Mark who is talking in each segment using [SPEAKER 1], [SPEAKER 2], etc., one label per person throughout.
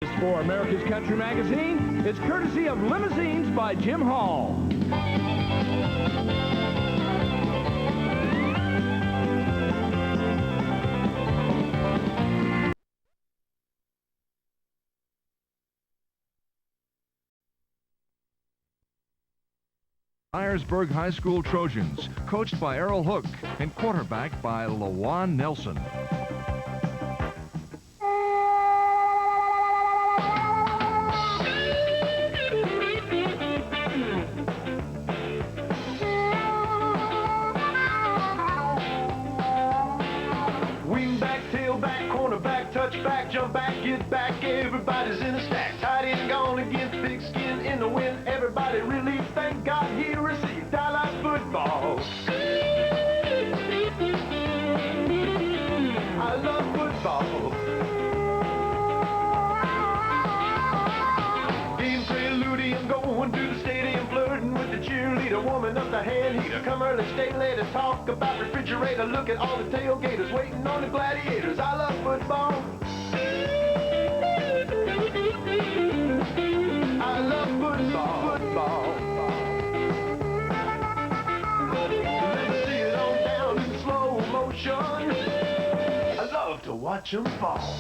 [SPEAKER 1] For America's Country Magazine, it's courtesy of Limousines by Jim Hall.
[SPEAKER 2] Dyersburg High School Trojans, coached by Errol Hook and quarterbacked by LaJuan Nelson.
[SPEAKER 3] Touchback, jump back, get back, everybody's in a stack. Tight end gone against big skin in the wind. Everybody really thank God he received Dallas football. I love football. Game preludium going to the stadium, flirting with the cheerleader, warming up the hand heater. Come early, stay later, talk about refrigerator. Look at all the tailgaters waiting on the gladiators. I love football. I love football. Let's see it on down in slow motion. I love to watch them fall.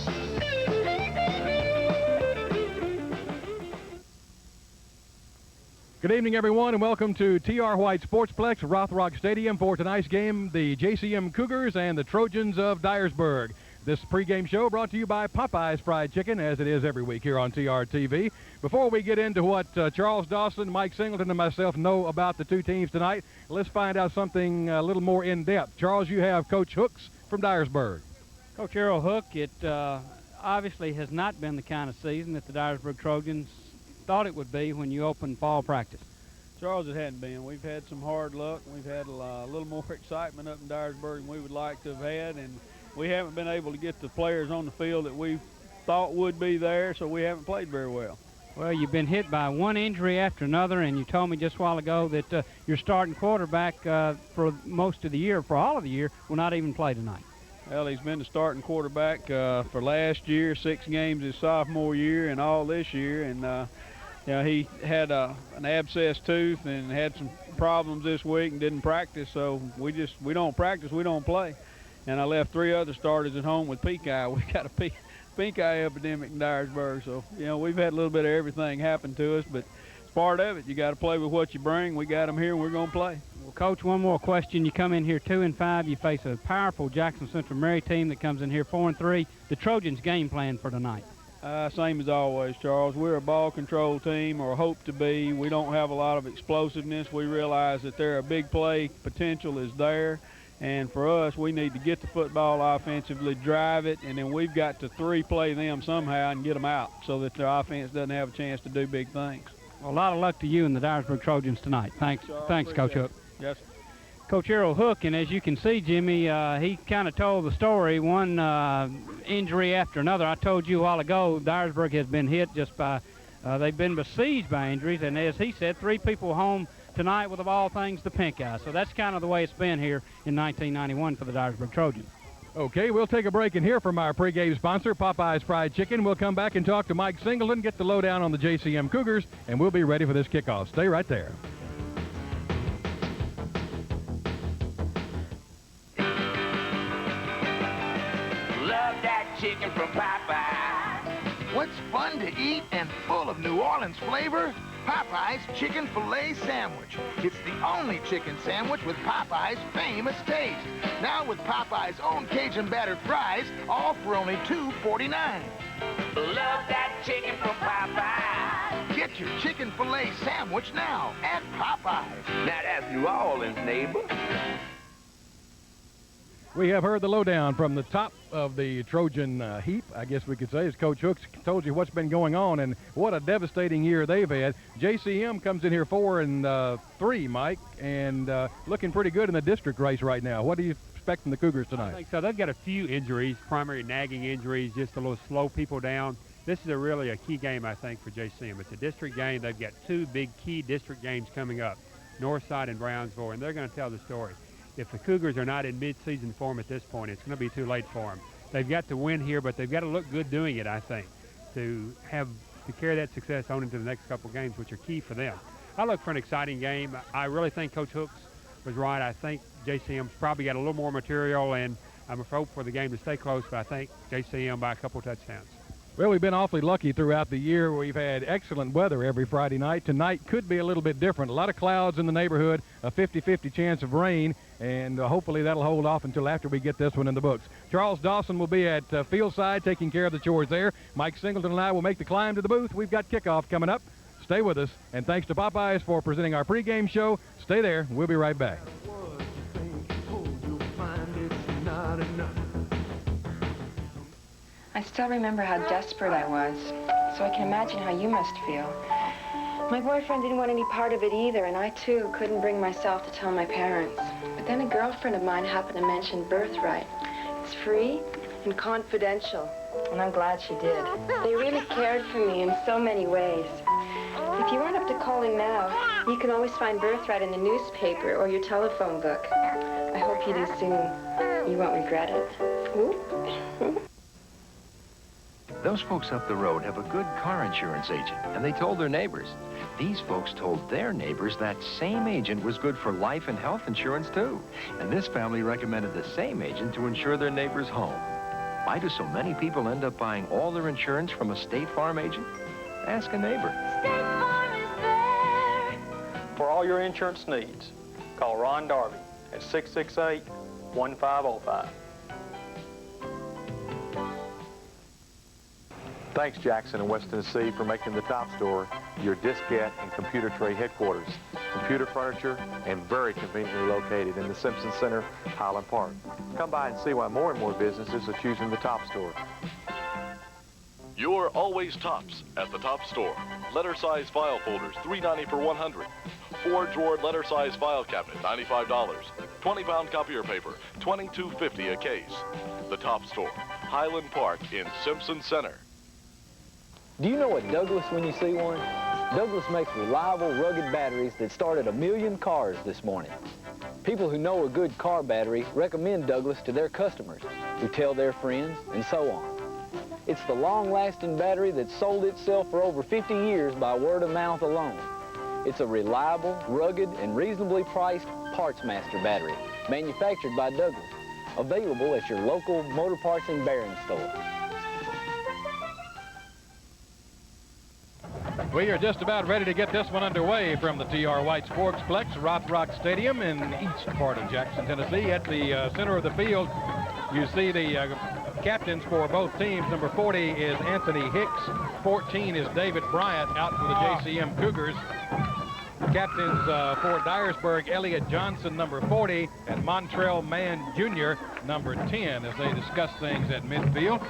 [SPEAKER 1] Good evening, everyone, and welcome to T.R. White Sportsplex, Rothrock Stadium for tonight's game, the JCM Cougars and the Trojans of Dyersburg. This pregame show brought to you by Popeye's Fried Chicken, as it is every week here on TRTV. Before we get into what Charles Dawson, Mike Singleton, and myself know about the two teams tonight, let's find out something a little more in-depth. Charles, you have Coach Hooks from Dyersburg.
[SPEAKER 4] Coach Errol Hook, it obviously has not been the kind of season that the Dyersburg Trojans thought it would be when you opened fall practice.
[SPEAKER 5] Charles, it hadn't been. We've had some hard luck. We've had a little more excitement up in Dyersburg than we would like to have had, and we haven't been able to get the players on the field that we thought would be there, so we haven't played very well.
[SPEAKER 4] Well, you've been hit by one injury after another, and you told me just a while ago that your starting quarterback for most of the year, for all of the year, will not even play tonight.
[SPEAKER 5] Well, he's been the starting quarterback for last year, 6 games his sophomore year, and all this year, and he had an abscessed tooth and had some problems this week and didn't practice, so we don't practice, we don't play. And I left 3 other starters at home with pink eye. We got a pink eye epidemic in Dyersburg, so we've had a little bit of everything happen to us, but it's part of it. You got to play with what you bring. We got them here, and we're going to play.
[SPEAKER 4] Well, Coach, one more question. You come in here 2-5. You face a powerful Jackson Central Mary team that comes in here 4-3. The Trojans' game plan for tonight?
[SPEAKER 5] Same as always, Charles. We're a ball control team, or hope to be. We don't have a lot of explosiveness. We realize that their big play potential is there. And for us, we need to get the football offensively, drive it, and then we've got to 3-play them somehow and get them out so that their offense doesn't have a chance to do big things.
[SPEAKER 4] Well, a lot of luck to you and the Dyersburg Trojans tonight. Thanks, Coach Hook.
[SPEAKER 5] Yes, sir.
[SPEAKER 4] Coach Errol Hook, and as you can see, Jimmy, he kind of told the story, one injury after another. I told you a while ago, Dyersburg has been hit just by, they've been besieged by injuries, and as he said, 3 people home tonight with, of all things, the pink eye. So that's kind of the way it's been here in 1991 for the Dyersburg Trojans.
[SPEAKER 1] Okay, we'll take a break and hear from our pregame sponsor, Popeye's Fried Chicken. We'll come back and talk to Mike Singleton, get the lowdown on the JCM Cougars, and we'll be ready for this kickoff. Stay right there.
[SPEAKER 6] Love that chicken from Popeye.
[SPEAKER 7] What's fun to eat and full of New Orleans flavor? Popeye's Chicken Filet Sandwich. It's the only chicken sandwich with Popeye's famous taste. Now with Popeye's own Cajun battered fries, all for only $2.49.
[SPEAKER 6] Love that chicken from Popeye.
[SPEAKER 7] Get your Chicken Filet Sandwich now at Popeye's.
[SPEAKER 6] Now that's New Orleans, neighbor.
[SPEAKER 1] We have heard the lowdown from the top of the Trojan heap, I guess we could say, as Coach Hooks told you what's been going on, and what a devastating year they've had. JCM comes in here 4-3, Mike, and looking pretty good in the district race right now. What do you expect from the Cougars tonight?
[SPEAKER 8] I think so. They've got a few injuries, primary nagging injuries, just a little slow people down. This is really a key game, I think, for JCM. It's a district game. They've got 2 big key district games coming up, Northside and Brownsville, and they're going to tell the story. If the Cougars are not in mid-season form at this point, it's going to be too late for them. They've got to win here, but they've got to look good doing it, I think. to carry that success on into the next couple games, which are key for them. I look for an exciting game. I really think Coach Hooks was right. I think JCM's probably got a little more material, and I'm hoping for the game to stay close, but I think JCM by a couple touchdowns.
[SPEAKER 1] Well, we've been awfully lucky throughout the year. We've had excellent weather every Friday night. Tonight could be a little bit different. A lot of clouds in the neighborhood, a 50-50 chance of rain, and hopefully that'll hold off until after we get this one in the books. Charles Dawson will be at fieldside taking care of the chores there. Mike Singleton and I will make the climb to the booth. We've got kickoff coming up. Stay with us, and thanks to Popeyes for presenting our pregame show. Stay there. We'll be right back.
[SPEAKER 9] I still remember how desperate I was, so I can imagine how you must feel. My boyfriend didn't want any part of it either, and I, too, couldn't bring myself to tell my parents. But then a girlfriend of mine happened to mention birthright. It's free and confidential, and I'm glad she did. They really cared for me in so many ways. If you aren't up to calling now, you can always find birthright in the newspaper or your telephone book. I hope you do soon. You won't regret it. Ooh.
[SPEAKER 10] Those folks up the road have a good car insurance agent, and they told their neighbors. These folks told their neighbors that same agent was good for life and health insurance, too. And this family recommended the same agent to insure their neighbor's home. Why do so many people end up buying all their insurance from a State Farm agent? Ask a neighbor.
[SPEAKER 11] State Farm is there.
[SPEAKER 12] For all your insurance needs, call Ron Darby at 668-1505. Thanks, Jackson and West Tennessee, for making the Top Store your diskette and computer tray headquarters. Computer furniture and very conveniently located in the Simpson Center, Highland Park. Come by and see why more and more businesses are choosing the Top Store.
[SPEAKER 13] You're always tops at the Top Store. Letter-size file folders, $3.90 for 100. 4-drawer letter-size file cabinet, $95. 20-pound copier paper, $22.50 a case. The Top Store, Highland Park in Simpson Center.
[SPEAKER 14] Do you know a Douglas when you see one? Douglas makes reliable, rugged batteries that started 1 million cars this morning. People who know a good car battery recommend Douglas to their customers, who tell their friends, and so on. It's the long-lasting battery that sold itself for over 50 years by word of mouth alone. It's a reliable, rugged, and reasonably priced Parts Master battery, manufactured by Douglas, available at your local motor parts and bearing store.
[SPEAKER 1] We are just about ready to get this one underway from the T.R. White Sportsplex, Rothrock Stadium in the east part of Jackson, Tennessee. At the center of the field, you see the captains for both teams. Number 40 is Anthony Hicks. 14 is David Bryant out for the JCM Cougars. Captains for Dyersburg, Elliott Johnson, number 40, and Montrell Mann Jr., number 10, as they discuss things at midfield.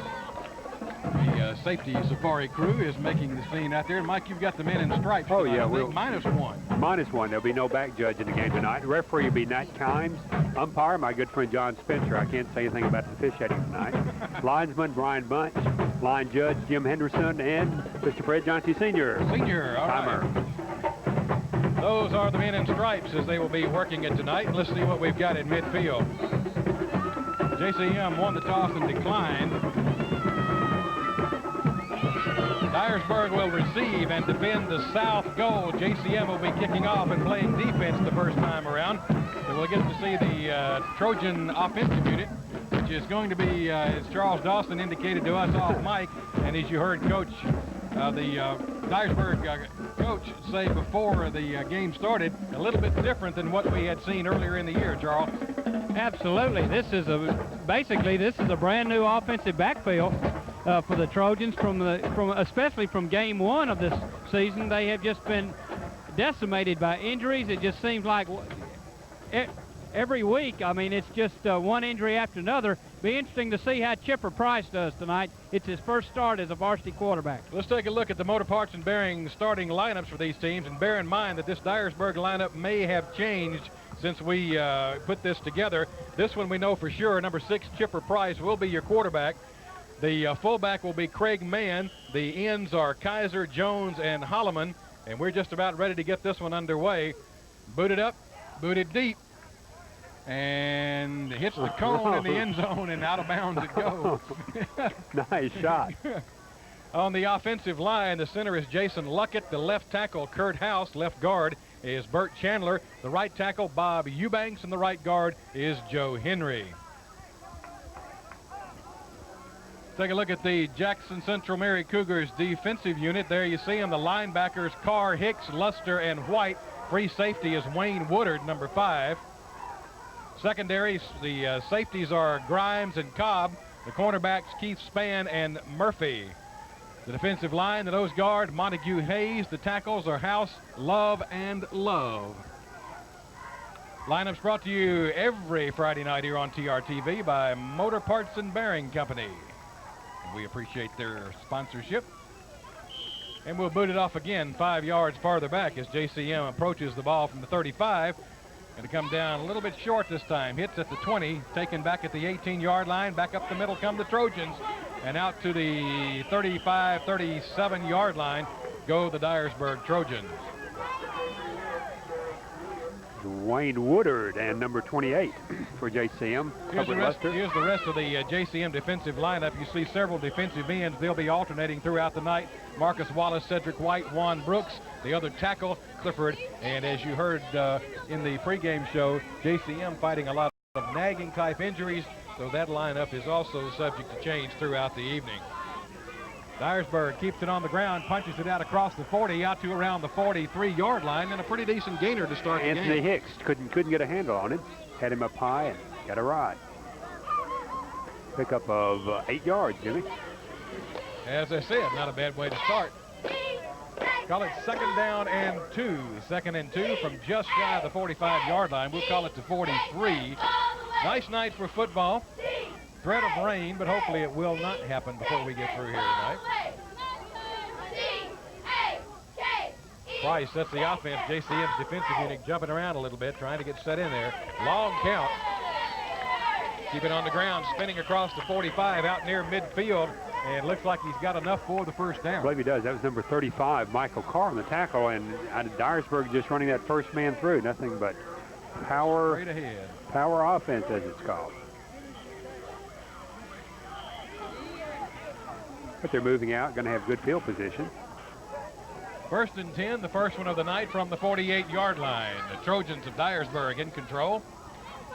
[SPEAKER 1] The safety safari crew is making the scene out there. And Mike, you've got the men in stripes.
[SPEAKER 8] Oh,
[SPEAKER 1] tonight,
[SPEAKER 8] yeah.
[SPEAKER 1] We'll -1.
[SPEAKER 8] -1. There'll be no back judge in the game tonight. The referee will be Nat Kimes. Umpire, my good friend John Spencer. I can't say anything about the officiating tonight. Linesman, Brian Bunch. Line judge, Jim Henderson. And Mr. Fred Johnson Sr.
[SPEAKER 1] Senior, all
[SPEAKER 8] Timer.
[SPEAKER 1] Right. Those are the men in stripes as they will be working it tonight. And let's see what we've got in midfield. JCM won the toss and declined. Dyersburg will receive and defend the south goal. JCM will be kicking off and playing defense the first time around. So we'll get to see the Trojan offensive unit, which is going to be, as Charles Dawson indicated to us off mic, and as you heard Coach, the Dyersburg coach say before the game started, a little bit different than what we had seen earlier in the year, Charles.
[SPEAKER 4] Absolutely. Basically this is a brand new offensive backfield for the Trojans especially from game 1 of this season. They have just been decimated by injuries. It just seems like every week, I mean, it's just one injury after another. Be interesting to see how Chipper Price does tonight. It's his first start as a varsity quarterback.
[SPEAKER 1] Let's take a look at the Motor Parts and Bearing starting lineups for these teams, and bear in mind that this Dyersburg lineup may have changed since we put this together. This one we know for sure. Number 6, Chipper Price, will be your quarterback. The fullback will be Craig Mann. The ends are Kaiser, Jones, and Holloman. And we're just about ready to get this one underway. Booted up, booted deep, and hits the cone in the end zone, and out of bounds it goes.
[SPEAKER 8] Nice shot.
[SPEAKER 1] On the offensive line, the center is Jason Luckett. The left tackle, Kurt House. Left guard is Burt Chandler. The right tackle, Bob Eubanks. And the right guard is Joe Henry. Take a look at the Jackson Central Mary Cougars defensive unit. There you see them, the linebackers, Carr, Hicks, Luster, and White. Free safety is Wayne Woodard, number 5. Secondary, the safeties are Grimes and Cobb. The cornerbacks, Keith Spann and Murphy. The defensive line, the nose guard, Montague Hayes. The tackles are House, Love, and Love. Lineups brought to you every Friday night here on TRTV by Motor Parts and Bearing Company. We appreciate their sponsorship. And we'll boot it off again 5 yards farther back as JCM approaches the ball from the 35. Going to come down a little bit short this time. Hits at the 20, taken back at the 18-yard line. Back up the middle come the Trojans. And out to the 35, 37-yard line go the Dyersburg Trojans.
[SPEAKER 8] Wayne Woodard and number 28 for JCM.
[SPEAKER 1] Here's the rest of the JCM defensive lineup. You see several defensive ends. They'll be alternating throughout the night. Marcus Wallace, Cedric White, Juan Brooks, the other tackle, Clifford. And as you heard in the pregame show, JCM fighting a lot of nagging type injuries, so that lineup is also subject to change throughout the evening. Dyersburg keeps it on the ground, punches it out across the 40, out to around the 43-yard line, and a pretty decent gainer to start the game.
[SPEAKER 8] Anthony Hicks couldn't get a handle on it. Had him up high and got a ride. Pickup of 8 yards, Jimmy.
[SPEAKER 1] As I said, not a bad way to start. Call it 2nd down and 2. 2nd and 2 from just shy of the 45-yard line. We'll call it to 43. Nice night for football. Threat of rain, but hopefully it will not happen before we get through here tonight. Price sets the offense. JCM's defensive unit jumping around a little bit, trying to get set in there. Long count. Keep it on the ground, spinning across the 45 out near midfield, and looks like he's got enough for the first down.
[SPEAKER 8] I believe he does. That was number 35, Michael Carr on the tackle, and Dyersburg just running that first man through. Nothing but power,
[SPEAKER 1] straight ahead.
[SPEAKER 8] Power offense, as it's called. But they're moving out, going to have good field position.
[SPEAKER 1] 1st and 10, the first one of the night from the 48-yard line. The Trojans of Dyersburg in control.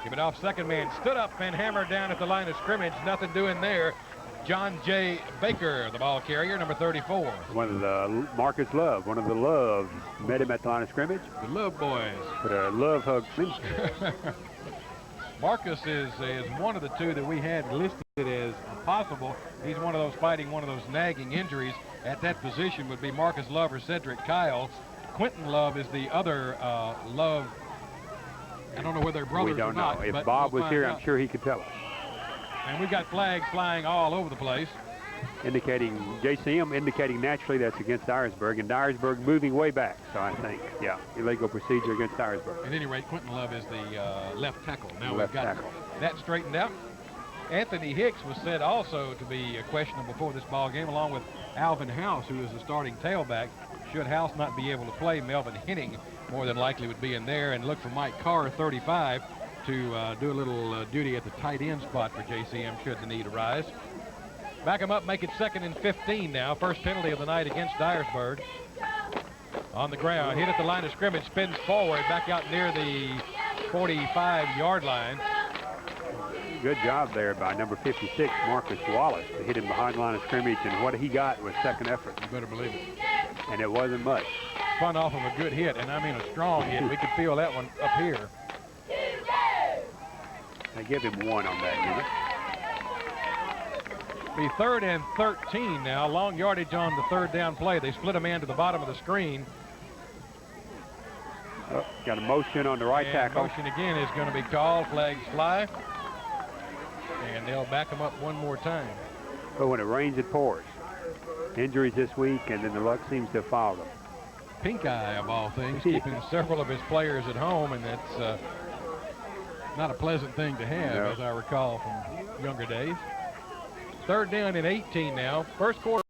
[SPEAKER 1] Give it off, second man stood up and hammered down at the line of scrimmage. Nothing doing there. John J. Baker, the ball carrier, number 34.
[SPEAKER 8] One of the Marcus Love, one of the Loves, met him at the line of scrimmage.
[SPEAKER 1] The Love boys.
[SPEAKER 8] Put a love hug.
[SPEAKER 1] Marcus is one of the two that we had listed as possible. He's one of those fighting one of those nagging injuries. At that position would be Marcus Love or Cedric Kyle. Quentin Love is the other Love. I don't know whether they're brothers
[SPEAKER 8] or not. We don't know. If Bob was here, I'm sure he could tell us.
[SPEAKER 1] And we got flags flying all over the place.
[SPEAKER 8] Indicating, JCM indicating naturally that's against Dyersburg, and Dyersburg moving way back. So I think, yeah, illegal procedure against Dyersburg.
[SPEAKER 1] At any rate, Quentin Love is the left tackle. Now
[SPEAKER 8] left
[SPEAKER 1] we've got
[SPEAKER 8] tackle.
[SPEAKER 1] That straightened out. Anthony Hicks was said also to be questionable before this ball game, along with Alvin House, who is the starting tailback. Should House not be able to play, Melvin Henning more than likely would be in there, and look for Mike Carr, 35, to do a little duty at the tight end spot for JCM should the need arise. Back him up, make it 2nd and 15 now. First penalty of the night against Dyersburg. On the ground, hit at the line of scrimmage, spins forward, back out near the 45-yard line.
[SPEAKER 8] Good job there by number 56, Marcus Wallace, to hit him behind the line of scrimmage, and what he got was second effort.
[SPEAKER 1] You better believe it.
[SPEAKER 8] And it wasn't much.
[SPEAKER 1] Spun off of a good hit, and I mean a strong hit. We could feel that one up here.
[SPEAKER 8] They give him 1 on that unit.
[SPEAKER 1] Be 3rd and 13 now. Long yardage on the 3rd down play. They split a man to the bottom of the screen.
[SPEAKER 8] Oh, got a motion on the right tackle.
[SPEAKER 1] Motion again is going to be called. Flags fly. And they'll back him up one more time.
[SPEAKER 8] But when it rains, it pours. Injuries this week, and then the luck seems to have followed them.
[SPEAKER 1] Pink eye, of all things, keeping several of his players at home, and that's not a pleasant thing to have, as I recall from younger days. 3rd down and 18 now. First quarter.